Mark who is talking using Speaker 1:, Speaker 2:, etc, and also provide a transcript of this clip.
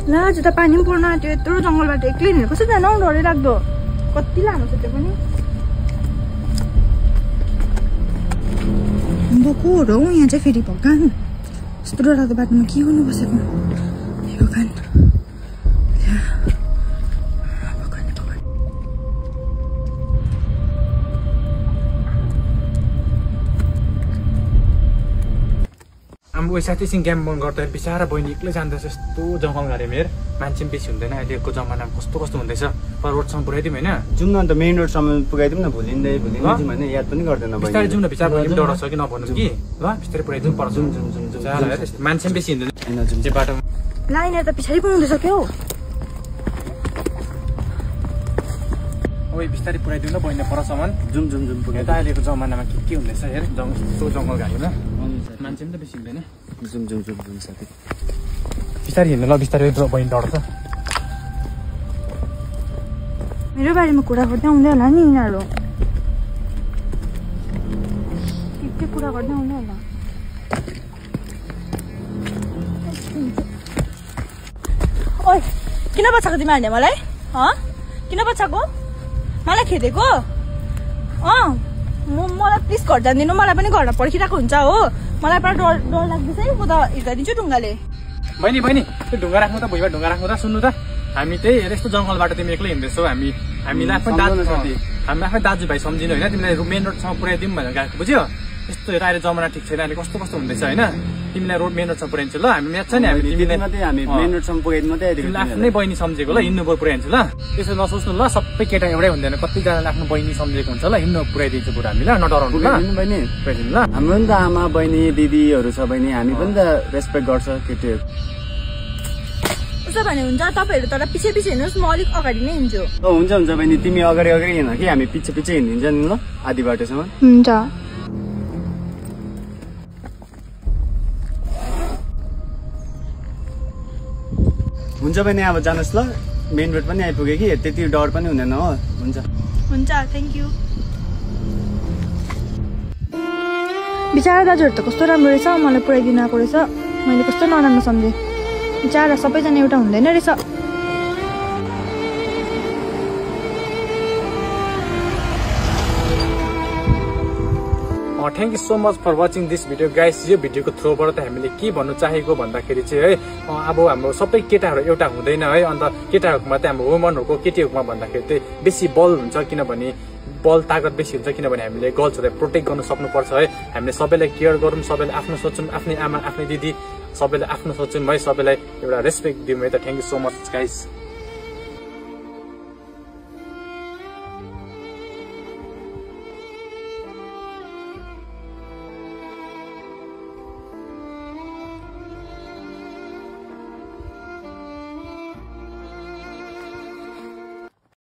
Speaker 1: ला आज त पानी पनि पर्न आँट्यो यत्रो जङ्गलबाट एक्लै हिँडेर कसरी जानु डरै लाग्दो कति लामो छ त्यो पनि को हो यहाँ चाहिँ फेरि भगवान यस्तो डरलाग्दो बाटोमा के गर्नु बसेको भगवान
Speaker 2: हाम्रो साथीसँग क्याम्प गर्दाखेरि बिचारा बहिनी एक्लै जाँदैछ यस्तो जङ्गल घारी हेर मान्छे पनि बेसी हुँदैन अहिलेको जमानामा कस्तो कस्तो हुँदैछ पर रोडसम्म पुऱ्याइदिउँ होइन
Speaker 3: जाउँ न अन्त मेन रोडसम्म पुऱ्याइदिउँ न भोलिँदै जाउँ होइन याद पनि गर्दैन
Speaker 2: बिस्तारै जाउँ न बिचारा बहिनी पनि डराउँछ कि नभन्नु कि ल बिस्तारै पुऱ्याइदिउँ पर्छ मान्छे पनि बेसी हुँदैन जुन चाहिँ बाटोमा
Speaker 1: लाइन त पछाडि पुग्नु सक्यो
Speaker 2: ओइ बिस्तारै पुऱ्याइदिउँ न बहिनी परसम्म
Speaker 3: जाउँ पुग्यो
Speaker 2: त अहिलेको जमानामा के हुँदैछ हेर यस्तो जङ्गल घारीमा मान्छे पनि त बेसी हुँदैन
Speaker 3: जाउँ साथी
Speaker 2: बिस्तारै हिँड्नु ल बिस्तारै बहिनी डढ्छ
Speaker 1: मेरो बारेमा कुरा गर्दै आउँदै होला नि यिनीहरू के कुरा गर्दै आउँदै होला ओइ किन बचाएको तिमीहरूले मलाई किन बचाएको मलाई खेदेको मलाई प्लिज घर जान्दिनँ मलाई पनि घरमा पर्खिरहेको हुन्छ हो मलाई पुरा डर लाग्दैछ है म त हिर्काइदिन्छु ढुङ्गाले
Speaker 2: बहिनी त्यो ढुङ्गा राख्नु त भुइँमा ढुङ्गा राख्नु त सुन्नु त हामी त्यही यस्तो जङ्गलबाट तिमी एक्लै हिँड्दैछौ हामीलाई आफ्नै दाजुभाइ सम्झिनु होइन तिमीलाई मेन रोडसम्म पुऱ्याइदिउँ भनेर गएको बुझ्यो यस्तो हेर अहिले जमाना ठिक छैन अहिले कस्तो हुँदैछ होइन तिमीलाई मेन रोडसम्म पुऱ्याइदिन्छु ल हामी म्याच छ नि
Speaker 3: हामी मेन रोडसम्म पुऱ्याइदिनु मात्रै
Speaker 2: तिमीलाई आफ्नै बहिनी सम्झेको ल हिँड्नु पुऱ्याइदिन्छु ल त्यसो नसोच्नु ल सबै केटा एउटै हुँदैन कतिजनाले आफ्नो बहिनी सम्झेको हुन्छ ल हिँड्नु पुऱ्याइदिन्छु पुरा हामी ल नडराउनु ल
Speaker 3: बहिनी
Speaker 2: पुऱ्याइदिनु ल
Speaker 3: हाम्रो पनि त आमा बहिनी दिदीहरू छ बहिनी हामी पनि त रेस्पेक्ट गर्छ केटीहरू
Speaker 1: उसो भने हुन्छ तपाईँहरू तर पछि हिँड्नुहोस् म अलिक अगाडि नै हिँड्छु
Speaker 3: हुन्छ बहिनी तिमी अगाडि हिँड कि हामी पछि हिँडिदिन्छ नि ल आधी बाटोसम्म
Speaker 1: हुन्छ
Speaker 3: हुन्छ बहिनी अब जानुहोस् ल मेन रोड पनि आइपुग्यो कि त्यति डर पनि हुँदैन हो
Speaker 1: हुन्छ थ्याङ्क यू बिचारा दाजुहरू त कस्तो राम्रो रहेछ मलाई पुऱ्याइदिनु आएको रहेछ मैले कस्तो नराम्रो सम्झेँ बिचारा सबैजना एउटा हुँदैन रहेछ
Speaker 2: thank you so much for watching this video guys यो भिडियोको थ्रुबाट त हामीले के भन्नु चाहेको भन्दाखेरि चाहिँ है अब हाम्रो सबै केटाहरू एउटा हुँदैन है अन्त केटाहरूमा चाहिँ हाम्रो वुमनहरूको केटीहरूमा भन्दाखेरि चाहिँ बेसी बल हुन्छ किनभने बल तागत बेसी हुन्छ किनभने हामीले गर्ल्सहरूलाई प्रोटेक्ट गर्नु सक्नुपर्छ है हामीले सबैलाई केयर गरौँ सबैले आफ्नो सोचौँ आफ्नै आमा आफ्नै दिदी सबैले आफ्नो सोचौँ है सबैलाई एउटा रेस्पेक्ट दिउँ है त thank you so much guys